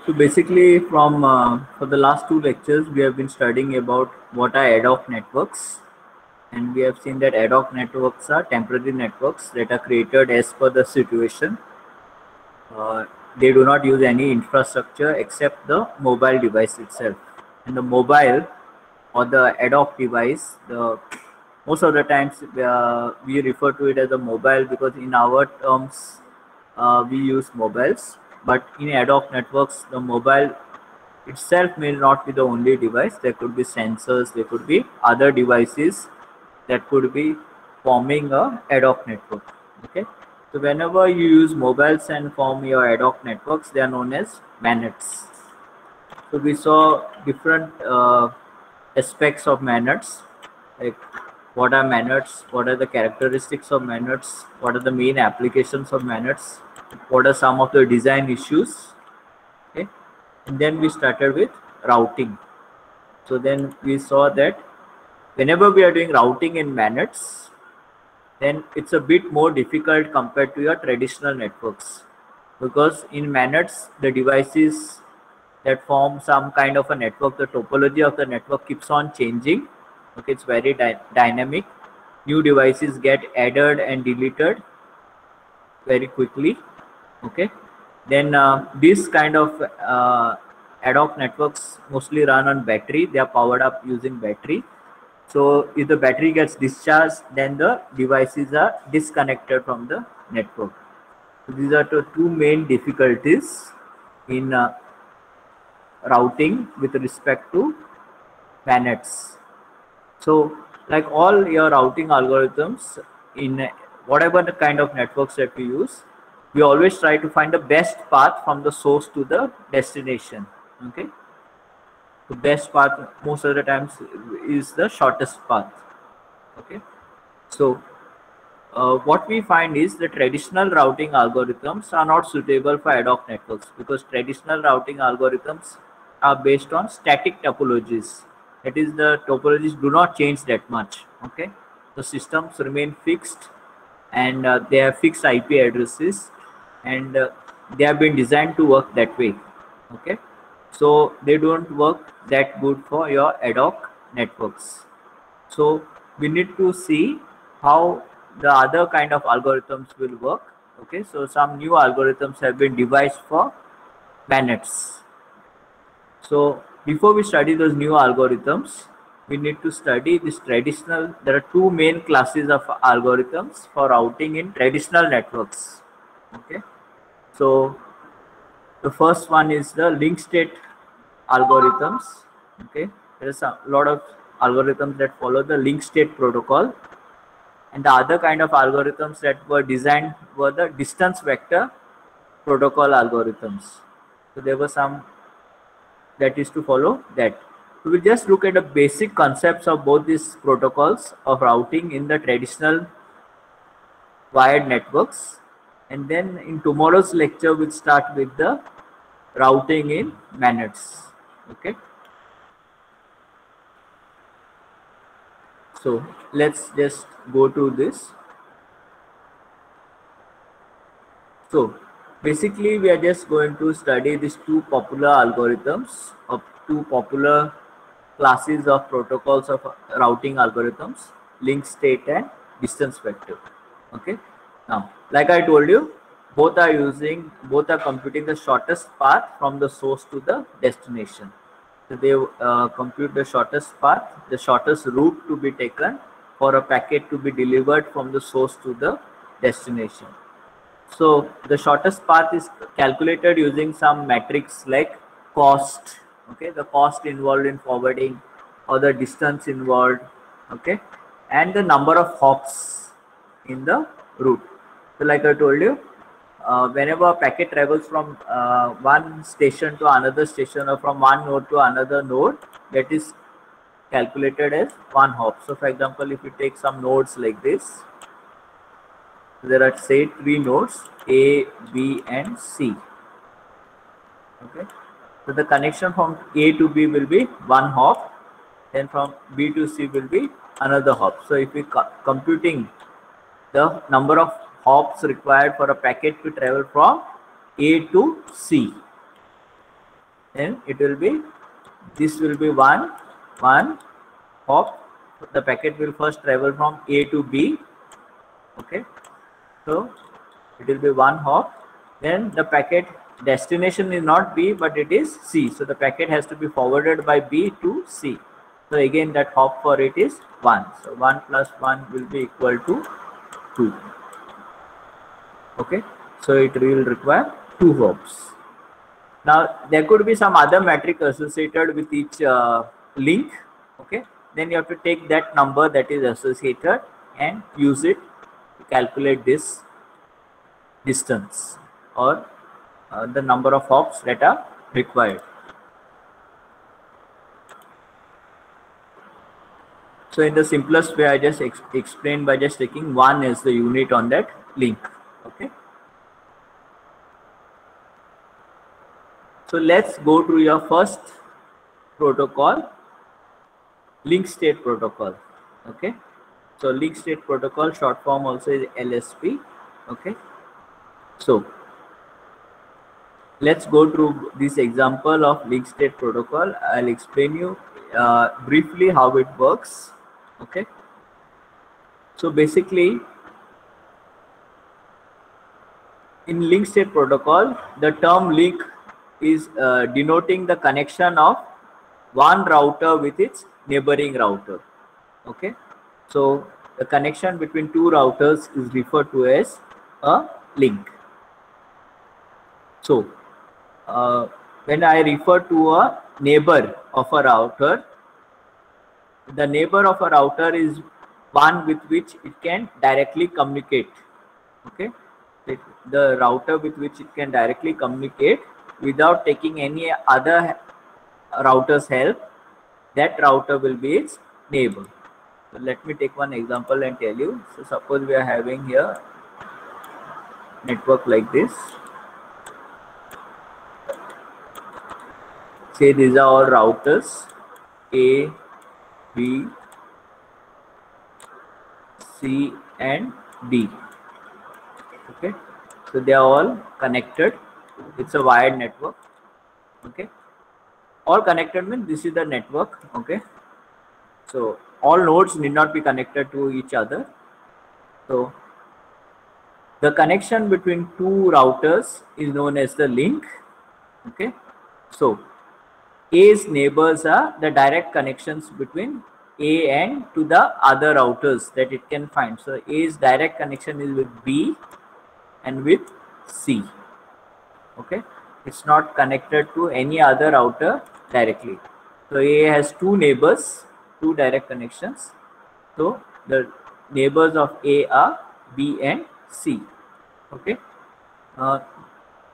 So basically, from for the last two lectures, we have been studying about what are ad hoc networks, and we have seen that ad hoc networks are temporary networks that are created as per the situation. They do not use any infrastructure except the mobile device itself, and the mobile or the ad hoc device, the most of the times we refer to it as a mobile because in our terms we use mobiles, but in ad hoc networks the mobile itself may not be the only device. There could be sensors, there could be other devices that could be forming a ad hoc network. Okay, so whenever you use mobiles and form your ad hoc networks, they are known as MANETs. So we saw different aspects of MANETs, like what are MANETs, what are the characteristics of MANETs, what are the main applications of MANETs, what are some of the design issues. Okay, and then we started with routing. So then we saw that whenever we are doing routing in MANETs, then it's a bit more difficult compared to your traditional networks, because in MANETs the devices that form some kind of a network, the topology of the network keeps on changing. Okay, it's very dynamic. New devices get added and deleted very quickly. Okay, then this kind of ad hoc networks mostly run on battery. They are powered up using battery. So if the battery gets discharged, then the devices are disconnected from the network. So these are the two main difficulties in routing with respect to MANETs. So like all your routing algorithms in whatever the kind of networks that we use, we always try to find the best path from the source to the destination. Okay, the best path most of the times is the shortest path. Okay, so what we find is the traditional routing algorithms are not suitable for ad hoc networks, because traditional routing algorithms are based on static topologies. That is, the topologies do not change that much. Okay, the systems remain fixed, and they have fixed IP addresses, and they have been designed to work that way. Okay, so they don't work that good for your ad hoc networks. So we need to see how the other kind of algorithms will work. Okay, so some new algorithms have been devised for MANETs. So before we study those new algorithms, we need to study this traditional. There are two main classes of algorithms for routing in traditional networks. Okay, so the first one is the link state algorithms. Okay, there is a lot of algorithms that follow the link state protocol, and the other kind of algorithms that were designed were the distance vector protocol algorithms. So there were some that is to follow that. So we just look at the basic concepts of both these protocols of routing in the traditional wired networks, and then in tomorrow's lecture we'll start with the routing in MANETs. Okay, so let's just go to this. So basically we are just going to study these two popular algorithms of two popular classes of protocols of routing algorithms, link state and distance vector. Okay, now like I told you, both are computing the shortest path from the source to the destination. So they compute the shortest path, the shortest route to be taken for a packet to be delivered from the source to the destination. So the shortest path is calculated using some metrics like cost. Okay, the cost involved in forwarding, or the distance involved. Okay, and the number of hops in the route. So like I told you, whenever a packet travels from one station to another station, or from one node to another node, that is calculated as one hop. So for example, if you take some nodes like this, there are say 3 nodes A, B and C. Okay, so the connection from A to B will be one hop, then from B to C will be another hop. So if we computing the number of hops required for a packet to travel from A to C. then it will be, this will be one hop. The packet will first travel from A to B. Okay, so it will be one hop. Then the packet destination is not B, but it is C. So the packet has to be forwarded by B to C. So again, that hop for it is 1. So 1 plus 1 will be equal to 2. Okay, so it will require 2 hops. Now there could be some other metric associated with each link. Okay, then you have to take that number that is associated and use it to calculate this distance or the number of hops that are required. So in the simplest way, I just explained by just taking 1 as the unit on that link. Okay. So let's go to your first protocol, link state protocol. Okay. So link state protocol, short form also is LSP. Okay. So let's go through this example of link state protocol. I'll explain you briefly how it works. Okay. So basically, in link state protocol, the term link is denoting the connection of one router with its neighboring router. Okay. So the connection between two routers is referred to as a link. So when I refer to a neighbor of a router, the neighbor of a router is one with which it can directly communicate. Okay, the router with which it can directly communicate without taking any other router's help, that router will be its neighbor. So let me take one example and tell you. So suppose we are having here network like this. Say these are all routers A, B, C and D. Okay, so they are all connected. It's a wired network. Okay, all connected means this is the network. Okay, so all nodes need not be connected to each other. So the connection between two routers is known as the link. Okay, so A's neighbors are the direct connections between A and to the other routers that it can find. So A's direct connection is with B and with C. Okay, it's not connected to any other router directly. So A has two neighbors, two direct connections. So the neighbors of A are B and C. Okay.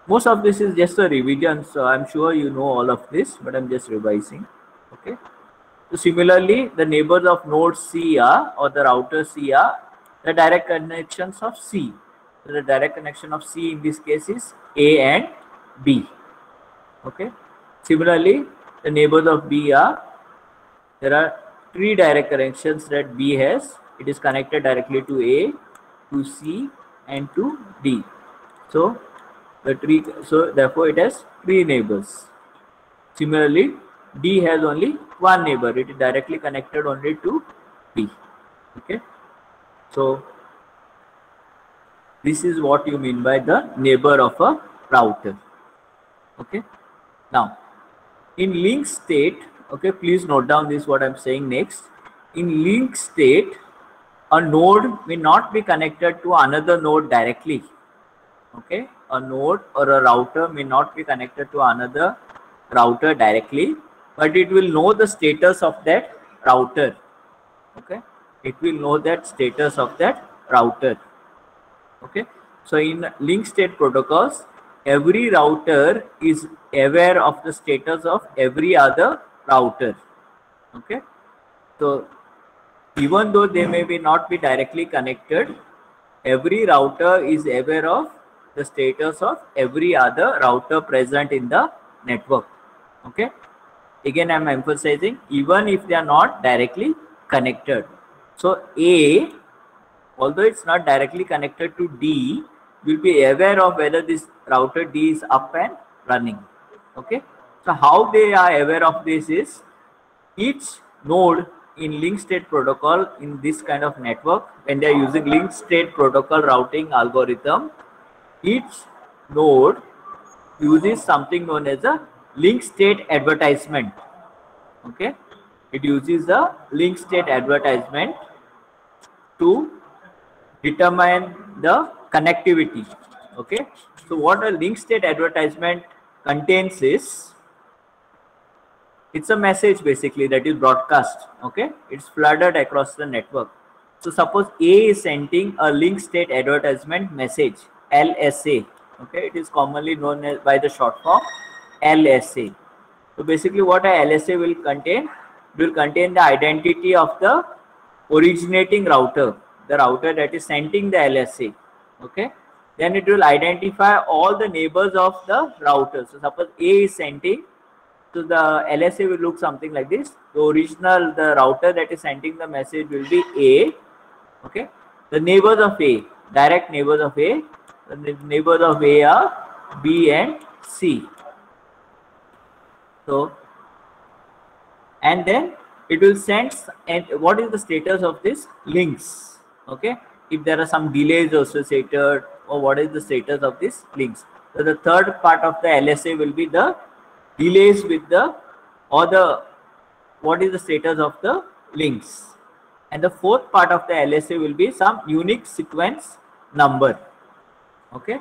Most of this is just a revision, so I'm sure you know all of this, but I'm just revising. Okay. So similarly, the neighbors of node C are, or the router C are, the direct connections of C. So the direct connection of C in this case is A and B. Okay. Similarly, the neighbors of B are, there are three direct connections that B has. It is connected directly to A, to C, and to D. So therefore it has three neighbors. Similarly, D has only one neighbor. It is directly connected only to B. Okay. So this is what you mean by the neighbor of a router. Okay. Now, in link state, okay, please note down this what I'm saying next. In link state, a node may not be connected to another node directly. Okay, a node or a router may not be connected to another router directly, but it will know the status of that router. Okay, it will know that status of that router. Okay, so in link state protocols, every router is aware of the status of every other router. Okay, so even though they may be not be directly connected, every router is aware of the status of every other router present in the network. Okay, again I'm emphasizing, even if they are not directly connected. So A, although it's not directly connected to D, will be aware of whether this router D is up and running. Okay, So how they are aware of this is each node in link state protocol in this kind of network, when they are using link state protocol routing algorithm, each node uses something known as a link state advertisement. Okay, it uses a link state advertisement to determine the connectivity. Okay, so what a link state advertisement contains is, it's a message basically that is broadcast. Okay, it's flooded across the network. So suppose A is sending a link state advertisement message, LSA. Okay, it is commonly known as by the short form LSA. So basically what a LSA will contain, it will contain the identity of the originating router, the router that is sending the LSA. Okay, then it will identify all the neighbors of the router. So suppose A is sending, so the LSA will look something like this. The router that is sending the message will be A. Okay, the neighbors of A, direct neighbors of A, the neighbors of A are B and C. So, and then it will send, and what is the status of this links? Okay, if there are some delays associated, or what is the status of these links? So the third part of the LSA will be the delays with the, or the, what is the status of the links. And the fourth part of the LSA will be some unique sequence number. Okay,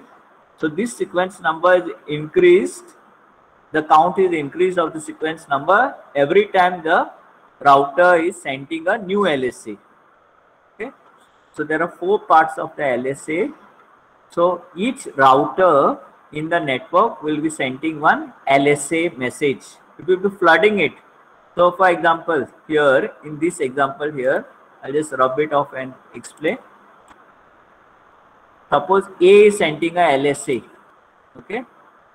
so this sequence number is increased, the count is increased of the sequence number every time the router is sending a new LSA. Okay, so there are four parts of the LSA. So each router in the network will be sending one LSA message. It will be flooding it. So for example, here in this example here, I'll just rub it off and explain. Suppose A is sending a LSA. Okay,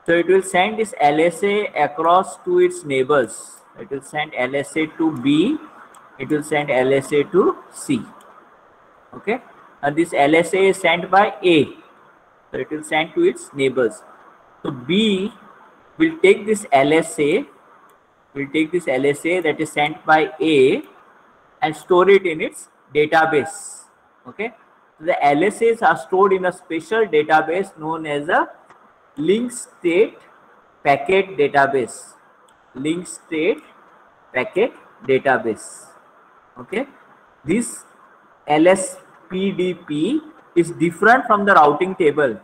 so it will send this LSA across to its neighbors. It will send LSA to B. It will send LSA to C. Okay, and this LSA is sent by A. So it will send to its neighbors. So B will take this LSA, that is sent by A and store it in its database. Okay, so the LSAs are stored in a special database known as a link state packet database. Link state packet database. Okay, this LSPDP is different from the routing table.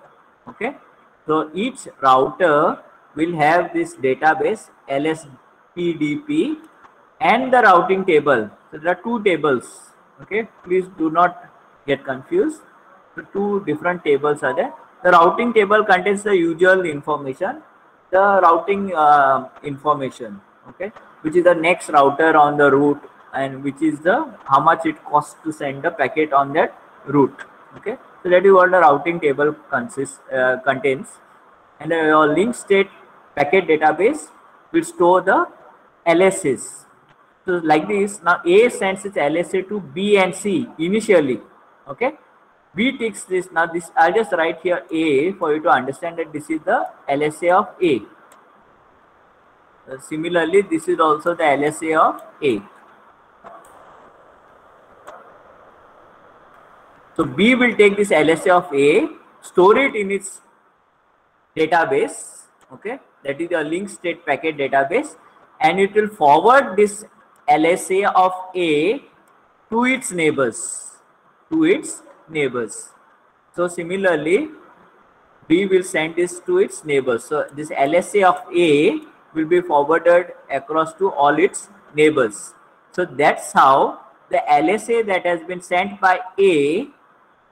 Okay, so each router will have this database LSPDP and the routing table. So there are two tables. Okay, please do not get confused. So two different tables are there. The routing table contains the usual information, the routing information. Okay, which is the next router on the route, and which is the how much it costs to send the packet on that route. Okay, so that is what the routing table contains, and your link state packet database will store the LSAs. So like this, now A sends its LSA to B and C initially. Okay, B takes this. Now this I'll just write here A for you to understand that this is the LSA of A. Similarly, this is also the LSA of A. So B will take this LSA of A, store it in its database. Okay, that is the link state packet database, and it will forward this LSA of A to its neighbors. So similarly, B will send this to its neighbors. So this LSA of A will be forwarded across to all its neighbors. So that's how the LSA that has been sent by A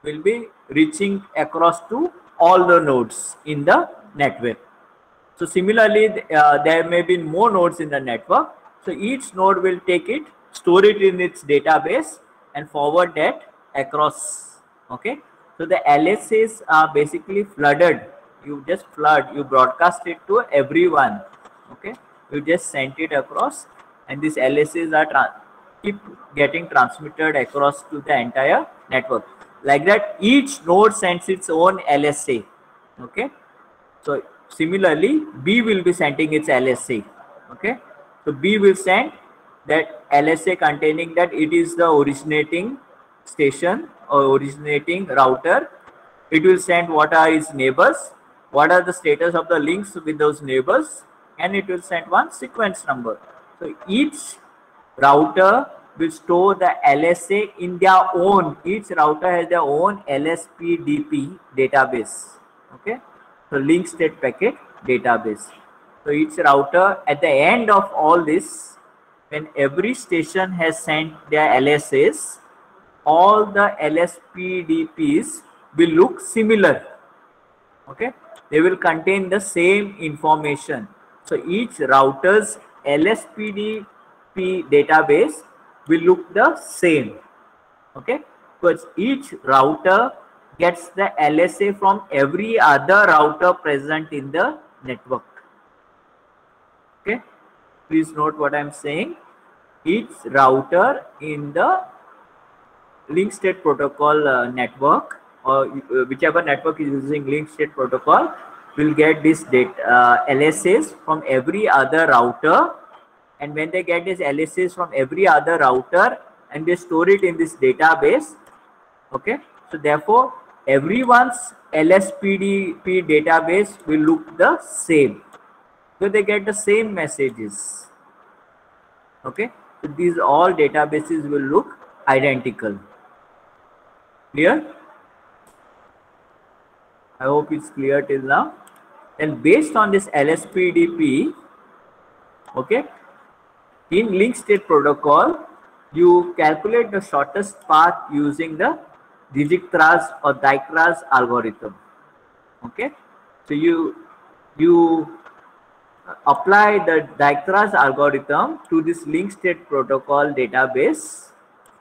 will be reaching across to all the nodes in the network. So similarly, there may be more nodes in the network. So each node will take it, store it in its database, and forward that across. Okay, so the LSAs are basically flooded. You just flood, you broadcast it to everyone. Okay, you just send it across, and these LSAs are keep getting transmitted across to the entire network. Like that, each node sends its own LSA. Okay, so similarly, B will be sending its LSA. Okay, so B will send that LSA containing that it is the originating station or originating router. It will send what are its neighbors, what are the status of the links with those neighbors, and it will send one sequence number. So each router will store the LSA in their own. Each router has their own LSPDP database. Okay, so link state packet database. So each router, at the end of all this, when every station has sent their LSAs, all the LSPDPs will look similar. Okay, they will contain the same information. So each router's LSPDP database will look the same. Okay, because each router gets the LSA from every other router present in the network. Okay, please note what I am saying. Each router in the link state protocol network, or whichever network is using link state protocol, will get this data LSAs from every other router. And when they get these LSAs from every other router and they store it in this database, okay, so therefore everyone's LSPDP database will look the same. So they get the same messages. Okay, so these all databases will look identical. Clear? I hope it's clear till now. And based on this LSPDP, okay, in link state protocol, you calculate the shortest path using the Dijkstra's or Dijkstra's algorithm. Okay, so you apply the Dijkstra's algorithm to this link state protocol database,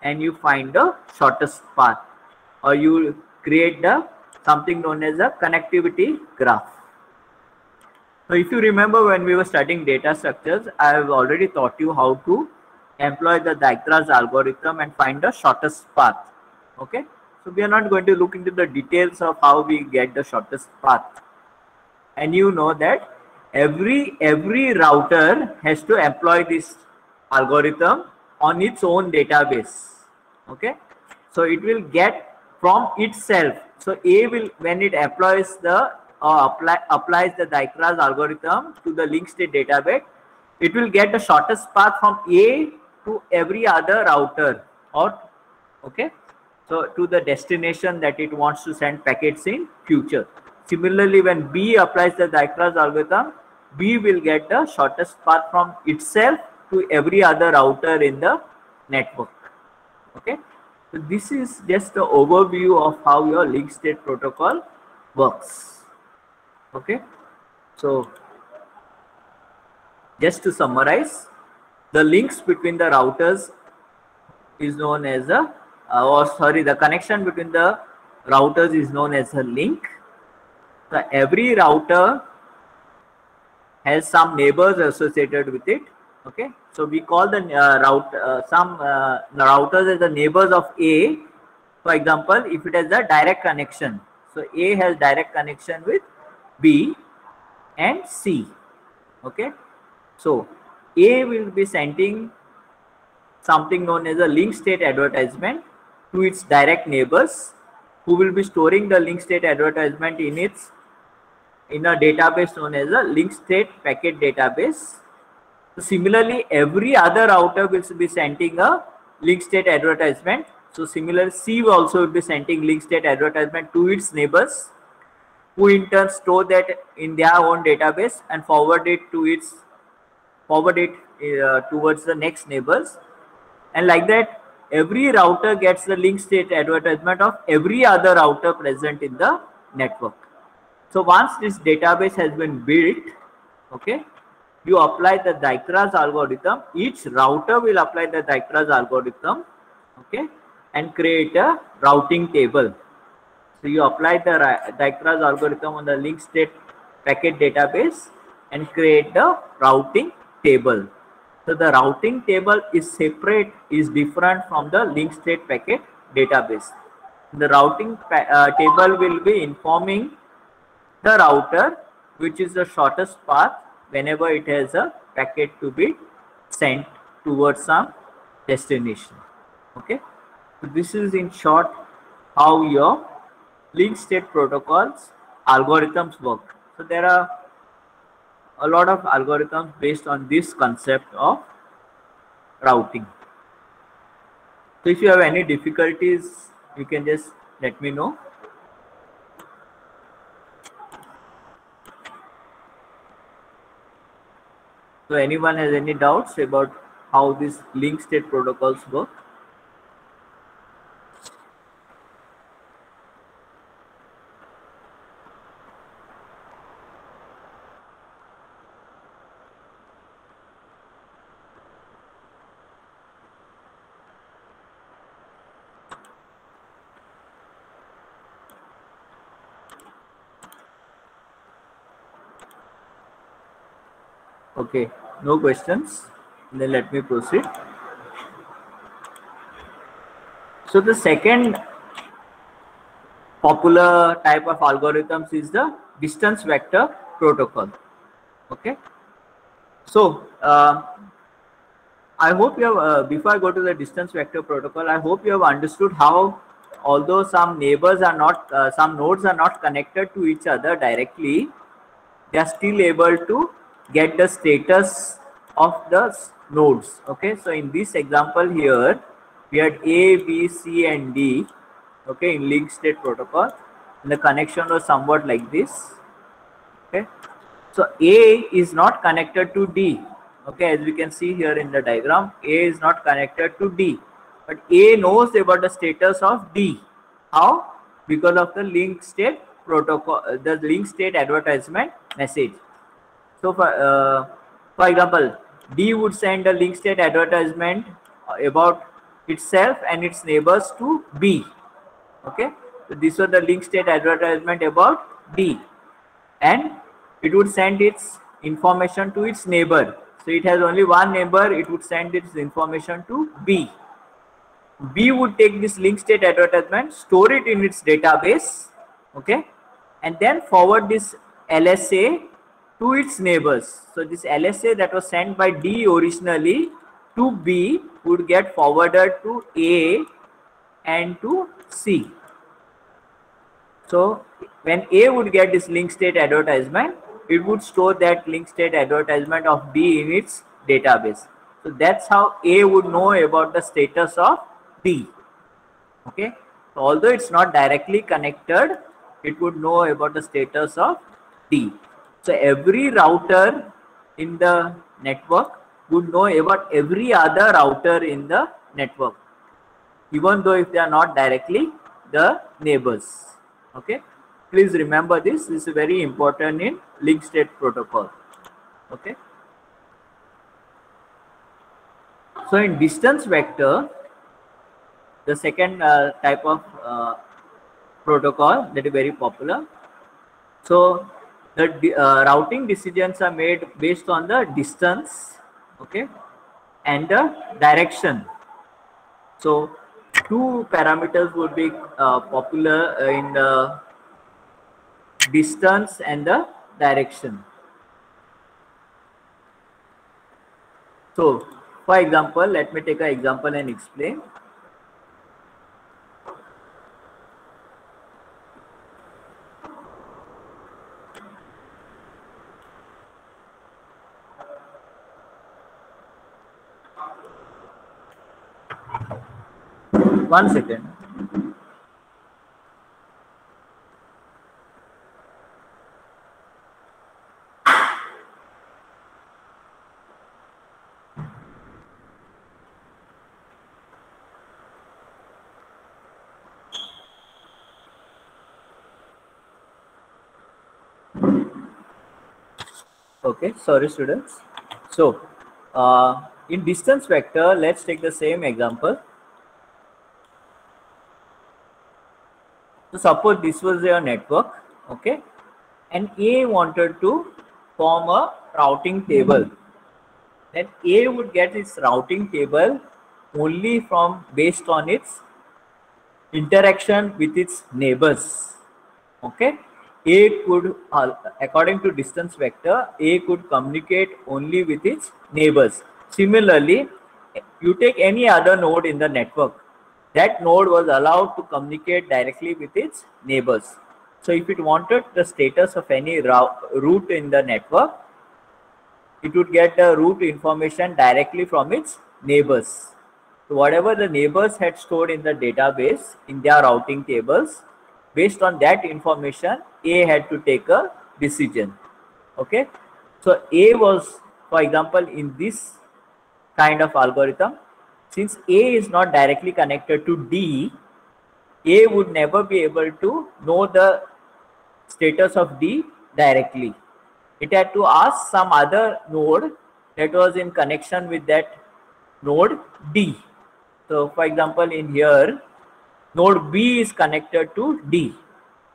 and you find the shortest path, or you create the something known as a connectivity graph. So if you remember, when we were studying data structures, I have already taught you how to employ the Dijkstra's algorithm and find the shortest path. Okay, so we are not going to look into the details of how we get the shortest path. And you know that every router has to employ this algorithm on its own database. Okay, so it will get from itself. So A will, when it employs the applies the Dijkstra's algorithm to the link state database, it will get the shortest path from A to every other router, or okay, so to the destination that it wants to send packets in future. Similarly, when B applies the Dijkstra's algorithm, B will get the shortest path from itself to every other router in the network. Okay, so this is just the overview of how your link state protocol works. Okay, so just to summarize, the links between the routers is known as a the connection between the routers is known as a link. So every router has some neighbors associated with it. Okay, so we call the routers as the neighbors of A. For example, if it has a direct connection, so A has direct connection with B and C. Okay, so A will be sending something known as a link state advertisement to its direct neighbors, who will be storing the link state advertisement in a database known as a link state packet database. So similarly, every other router will be sending a link state advertisement. So similarly, C also will be sending link state advertisement to its neighbors, who in turn store that in their own database and forward it towards the next neighbors. And like that, every router gets the link state advertisement of every other router present in the network. So once this database has been built, okay, you apply the Dijkstra's algorithm. Each router will apply the Dijkstra's algorithm, okay, and create a routing table. So you apply the Dijkstra's algorithm on the link state packet database and create the routing table. So the routing table is separate, is different from the link state packet database. The routing table will be informing the router which is the shortest path whenever it has a packet to be sent towards some destination. Okay, so this is in short how your link state protocols algorithms work. So there are a lot of algorithms based on this concept of routing. So if you have any difficulties, you can just let me know. So anyone has any doubts about how these link state protocols work? Okay, no questions. Then let me proceed. So the second popular type of algorithms is the distance vector protocol. Okay. So I hope you have, before I go to the distance vector protocol, I hope you have understood how, although some neighbors are not, some nodes are not connected to each other directly, they are still able to get the status of the nodes. Okay, so in this example here, we had A, B, C, and D. Okay, in link state protocol, and the connection was somewhat like this. Okay, so A is not connected to D. Okay, as we can see here in the diagram, A is not connected to D, but A knows about the status of D. How? Because of the link state protocol, the link state advertisement message. So for example, D would send a link state advertisement about itself and its neighbors to B. Okay, so this was the link state advertisement about D, and it would send its information to its neighbor. So it has only one neighbor, it would send its information to B. B would take this link state advertisement, store it in its database, okay, and then forward this LSA to its neighbors. So this LSA that was sent by D originally to B would get forwarded to A and to C. So when A would get this link state advertisement, it would store that link state advertisement of B in its database. So that's how A would know about the status of D. Okay, so although it's not directly connected, it would know about the status of D. So every router in the network would know about every other router in the network, even though if they are not directly the neighbors. Okay, please remember this. This is very important in link state protocol. Okay, so in distance vector, the second type of protocol that is very popular. So the routing decisions are made based on the distance, okay, and the direction. So two parameters would be popular in the distance and the direction. So for example, let me take an example and explain. One second. Okay, sorry students. So in distance vector, let's take the same example. So suppose this was your network, okay, and A wanted to form a routing table. Then A would get its routing table only from based on its interaction with its neighbors. Okay, A could, according to distance vector, A could communicate only with its neighbors. Similarly, you take any other node in the network, that node was allowed to communicate directly with its neighbors. So if it wanted the status of any route in the network, it would get the route information directly from its neighbors. So whatever the neighbors had stored in the database in their routing tables, based on that information, A had to take a decision. Okay. So A was, for example, in this kind of algorithm, since A is not directly connected to D, A would never be able to know the status of D directly. It had to ask some other node that was in connection with that node D. So for example, in here, node B is connected to D.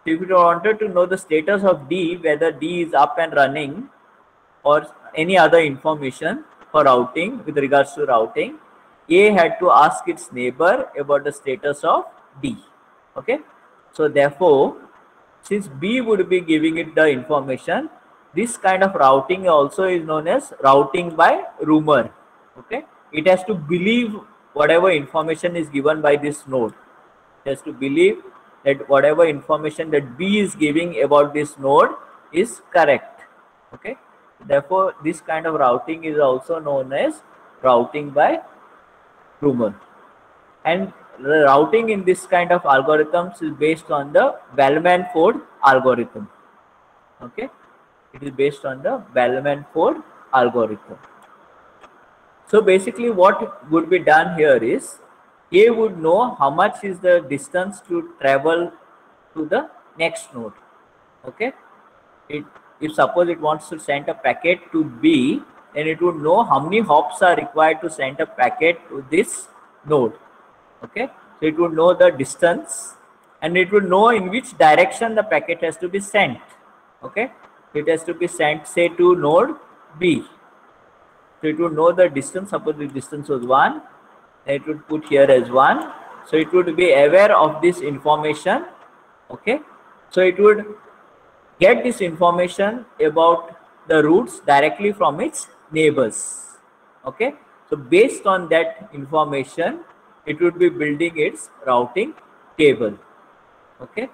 So if you wanted to know the status of D, whether D is up and running or any other information for routing with regards to routing, A had to ask its neighbor about the status of D. Okay. So therefore, since B would be giving it the information, this kind of routing also is known as routing by rumor. Okay. It has to believe whatever information is given by this node. It has to believe that whatever information that B is giving about this node is correct. Okay. Therefore, this kind of routing is also known as routing by rumor. And the routing in this kind of algorithms is based on the Bellman-Ford algorithm. Okay. It is based on the Bellman-Ford algorithm. So basically what would be done here is A would know how much is the distance to travel to the next node. Okay. If suppose it wants to send a packet to B, then it would know how many hops are required to send a packet to this node. Okay. So it would know the distance and it would know in which direction the packet has to be sent. Okay. It has to be sent, say, to node B. So it would know the distance. Suppose the distance was 1, then it would put here as 1. So it would be aware of this information. Okay. So it would get this information about the routes directly from its neighbors. Okay. So based on that information, it would be building its routing table. Okay.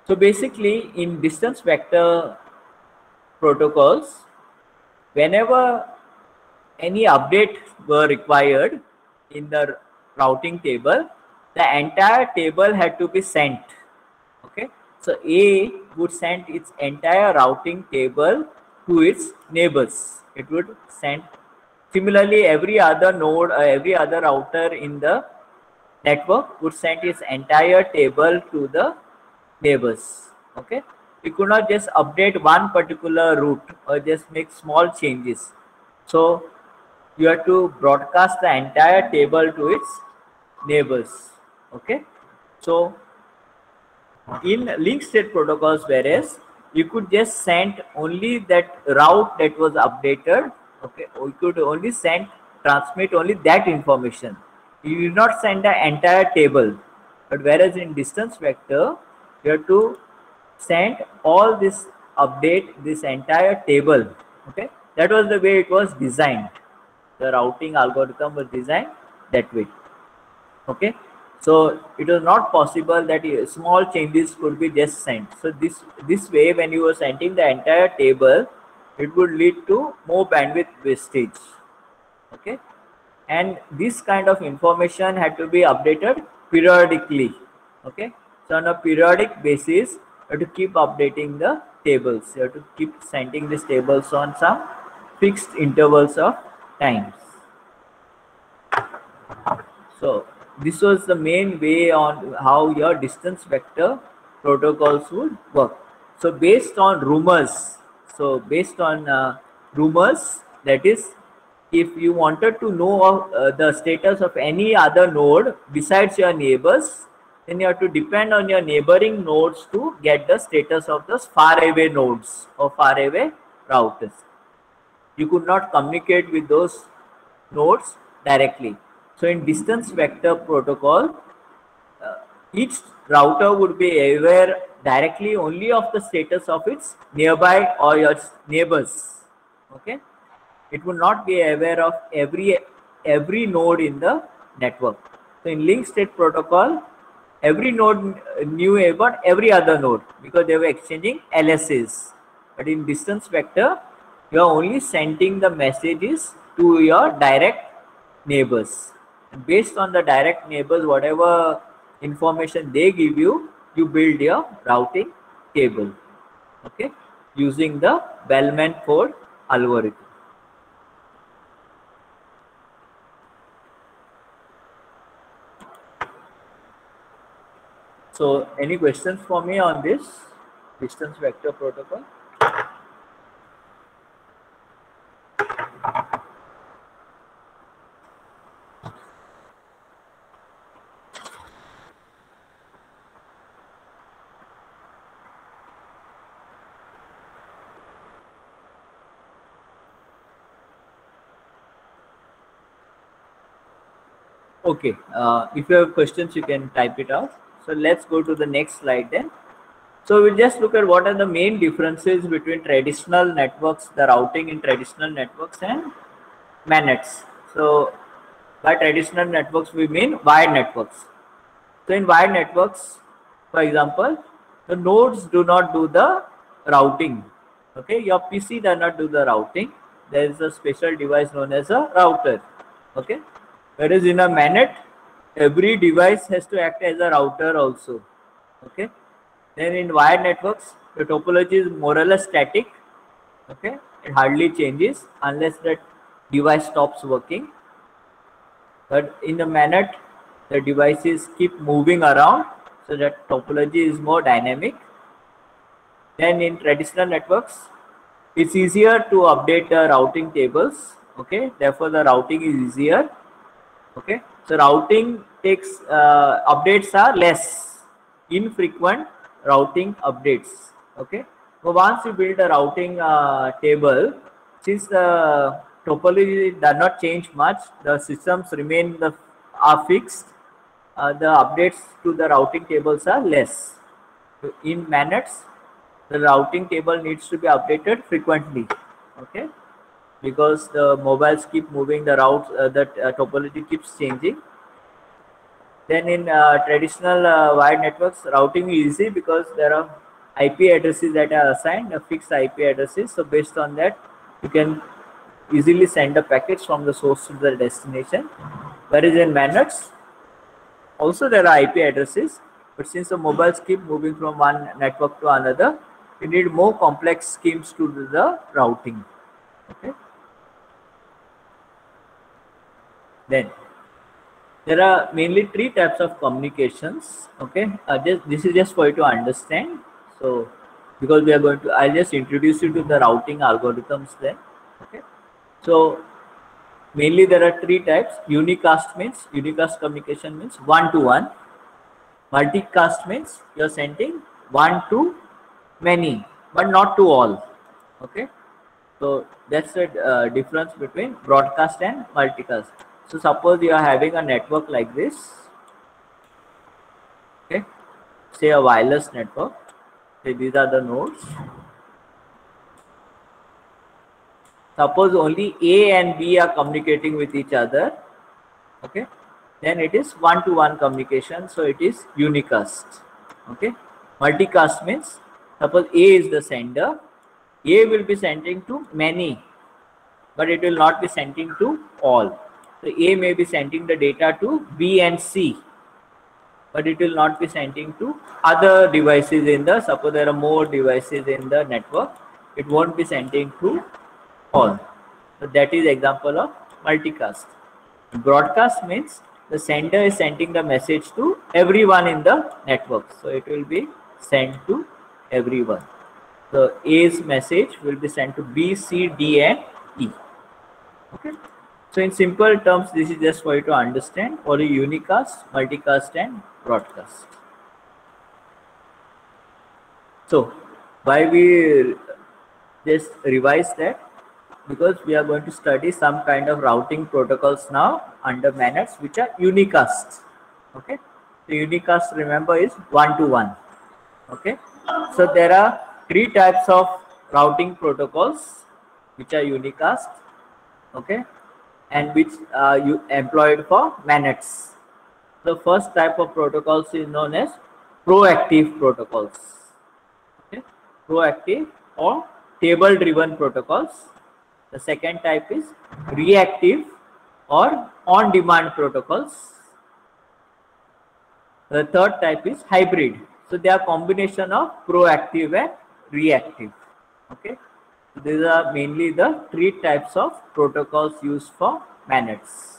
So basically in distance vector protocols, whenever any update were required in the routing table, the entire table had to be sent. Okay. So A would send its entire routing table to its neighbors. It would send. Similarly, every other node or every other router in the network would send its entire table to the neighbors. Okay. You could not just update one particular route or just make small changes. So you have to broadcast the entire table to its neighbors. Okay. So in link state protocols, whereas you could just send only that route that was updated. Okay, or you could only transmit only that information. You will not send the entire table. But whereas in distance vector, you have to send all this this entire table. Okay, that was the way it was designed. The routing algorithm was designed that way. Okay. So it was not possible that small changes could be just sent. So this way, when you were sending the entire table, it would lead to more bandwidth wastage. Okay. And this kind of information had to be updated periodically. Okay. So on a periodic basis, you have to keep updating the tables. You have to keep sending these tables on some fixed intervals of times. So this was the main way on how your distance vector protocols would work. So based on rumors, that is, if you wanted to know the status of any other node besides your neighbors, then you have to depend on your neighboring nodes to get the status of those far away nodes or far away routers. You could not communicate with those nodes directly. So in distance vector protocol, each router would be aware directly only of the status of its nearby or your neighbors. Okay, it will not be aware of every node in the network. So in link state protocol, every node knew about every other node because they were exchanging LSAs. But in distance vector, you are only sending the messages to your direct neighbors. And based on the direct neighbors, whatever information they give you, you build your routing table. Okay, using the Bellman-Ford algorithm. So any questions for me on this distance vector protocol? Okay, if you have questions, you can type it out. So let's go to the next slide then. So we'll just look at what are the main differences between traditional networks, the routing in traditional networks and MANETs. So by traditional networks, we mean wired networks. So in wired networks, for example, the nodes do not do the routing. Okay, your PC does not do the routing. There is a special device known as a router. Okay, whereas in a MANET, every device has to act as a router also. Okay, then in wired networks, the topology is more or less static. Okay, it hardly changes unless that device stops working. But in the MANET, the devices keep moving around, so that topology is more dynamic. Then in traditional networks, it's easier to update the routing tables. Okay, therefore the routing is easier. Okay, so routing takes updates are less, infrequent routing updates. Okay, so once you build a routing table, since the topology does not change much, the systems are fixed. The updates to the routing tables are less. So in MANETs, the routing table needs to be updated frequently. Okay, because the mobiles keep moving, the routes, topology keeps changing. Then in traditional wired networks, routing is easy because there are IP addresses that are assigned, fixed IP addresses. So based on that, you can easily send the packets from the source to the destination. Whereas in MANETs, also there are IP addresses, but since the mobiles keep moving from one network to another, you need more complex schemes to do the routing. Okay. Then there are mainly three types of communications. Okay, this is just for you to understand. So because we are going to, I'll just introduce you to the routing algorithms then. Okay, so mainly there are three types. Unicast communication means one-to-one. Multicast means you're sending one to many, but not to all. Okay, so that's the difference between broadcast and multicast. So suppose you are having a network like this. Okay, say a wireless network. Say these are the nodes. Suppose only A and B are communicating with each other. Okay, then it is one-to-one communication. So it is unicast. Okay, multicast means suppose A is the sender. A will be sending to many, but it will not be sending to all. So A may be sending the data to B and C, but it will not be sending to other devices in the, suppose there are more devices in the network, it won't be sending to all. So that is example of multicast. Broadcast means the sender is sending the message to everyone in the network. So it will be sent to everyone. So A's message will be sent to B, C, D and E. Okay. So in simple terms, this is just for you to understand for a unicast, multicast and broadcast. So why we just revise that? Because we are going to study some kind of routing protocols now under MANETs which are unicasts. Okay. The unicast, remember, is one-to-one. Okay. So there are three types of routing protocols which are unicast, okay, and which you employed for MANETs. The first type of protocols is known as proactive protocols, okay, proactive or table driven protocols. The second type is reactive or on demand protocols. The third type is hybrid. So they are combination of proactive and reactive. Okay. So these are mainly the three types of protocols used for MANETs.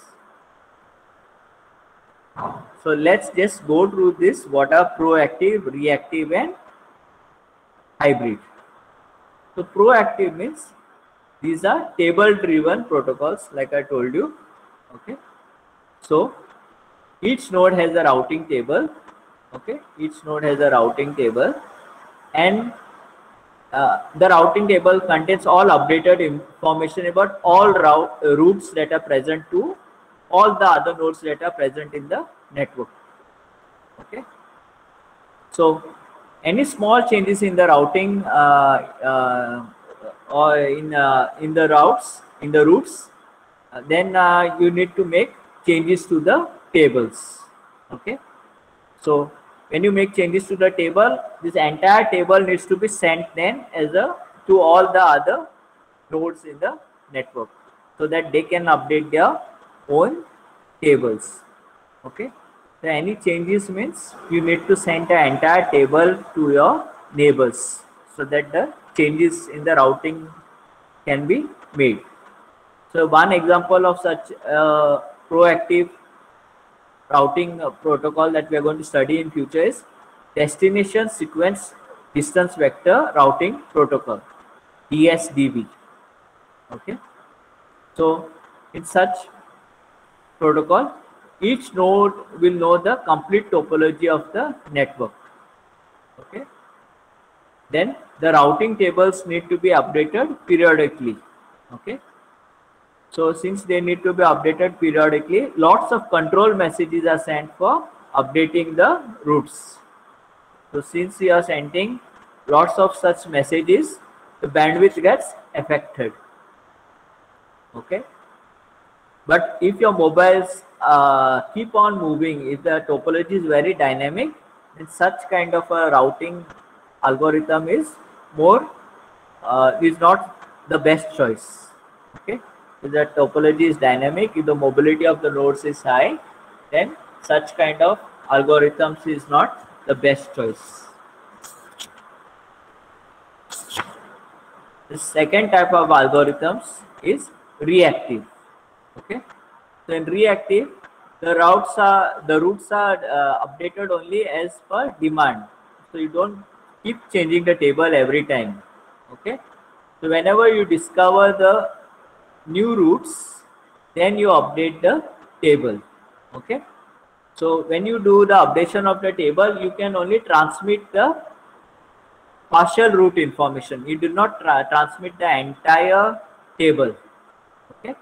So let's just go through this. What are proactive, reactive, and hybrid? So proactive means these are table driven protocols, like I told you. Okay. So each node has a routing table. Okay, each node has a routing table, and the routing table contains all updated information about all routes that are present to all the other nodes that are present in the network. Okay, so any small changes in the routing or in the routes, then you need to make changes to the tables. Okay, so when you make changes to the table, this entire table needs to be sent then as a to all the other nodes in the network, so that they can update their own tables. Okay, so any changes means you need to send the entire table to your neighbors, so that the changes in the routing can be made. So one example of such proactive routing protocol that we are going to study in future is destination sequence distance vector routing protocol, DSDV. Okay, so in such protocol, each node will know the complete topology of the network. Okay, then the routing tables need to be updated periodically. Okay, so since they need to be updated periodically, lots of control messages are sent for updating the routes. So since you are sending lots of such messages, the bandwidth gets affected. Okay, but if your mobiles keep on moving, if the topology is very dynamic, then such kind of a routing algorithm is not the best choice. Okay, if the topology is dynamic, if the mobility of the nodes is high, then such kind of algorithms is not the best choice. The second type of algorithms is reactive. Okay, so in reactive, the routes are updated only as per demand. So you don't keep changing the table every time. Okay, so whenever you discover the new routes, then you update the table. Okay, so when you do the updation of the table, you can only transmit the partial route information. You do not transmit the entire table. Okay,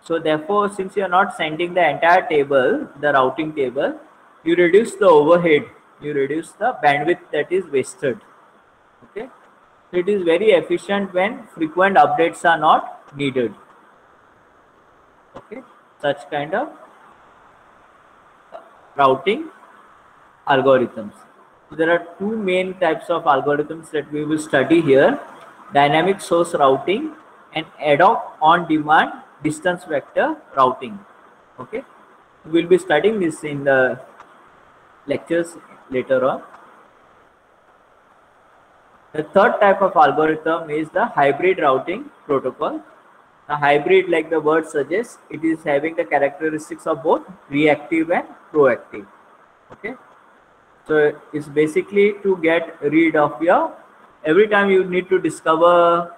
so therefore, since you are not sending the entire table, the routing table, you reduce the overhead, you reduce the bandwidth that is wasted. Okay, so it is very efficient when frequent updates are not needed. Okay, such kind of routing algorithms. So there are two main types of algorithms that we will study here: dynamic source routing and ad hoc on demand distance vector routing. Okay, we'll be studying this in the lectures later on. The third type of algorithm is the hybrid routing protocol. The hybrid, like the word suggests, it is having the characteristics of both reactive and proactive. Okay, so it's basically to get rid of every time you need to discover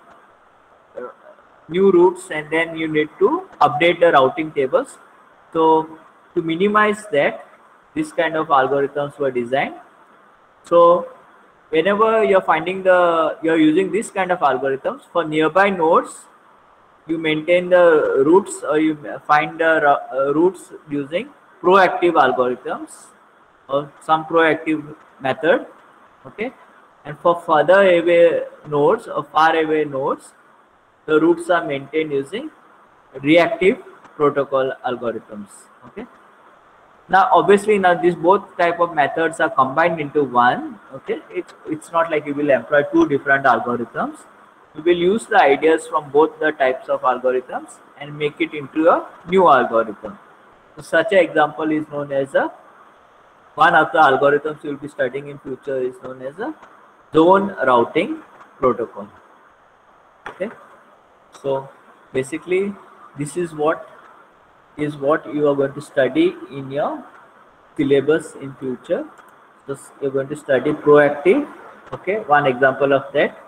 new routes, and then you need to update the routing tables. So to minimize that, this kind of algorithms were designed. So whenever you're using this kind of algorithms for nearby nodes, you maintain the routes, or you find the routes using proactive algorithms or some proactive method. Okay, and for further away nodes or far away nodes, the routes are maintained using reactive protocol algorithms. Okay. Now, obviously, now these both type of methods are combined into one. Okay, it's not like you will employ two different algorithms. You will use the ideas from both the types of algorithms and make it into a new algorithm. So such an example is known as a one of the algorithms you will be studying in future is known as a zone routing protocol. Okay, so basically this is what you are going to study in your syllabus in future. So you're going to study proactive. Okay, one example of that.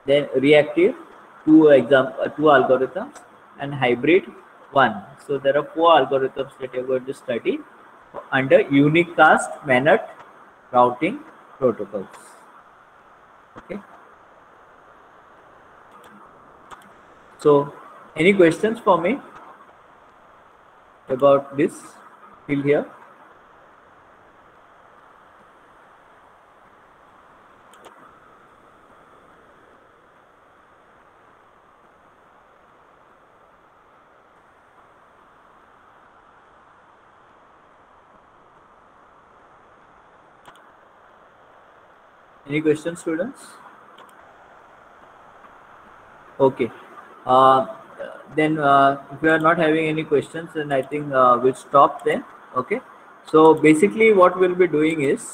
Then reactive, two algorithms, and hybrid, one. So there are four algorithms that you're going to study under unicast mannered routing protocols. Okay. So any questions for me about this till here? Any questions, students? Okay. Then if we are not having any questions, then I think we'll stop then. Okay. So basically what we'll be doing is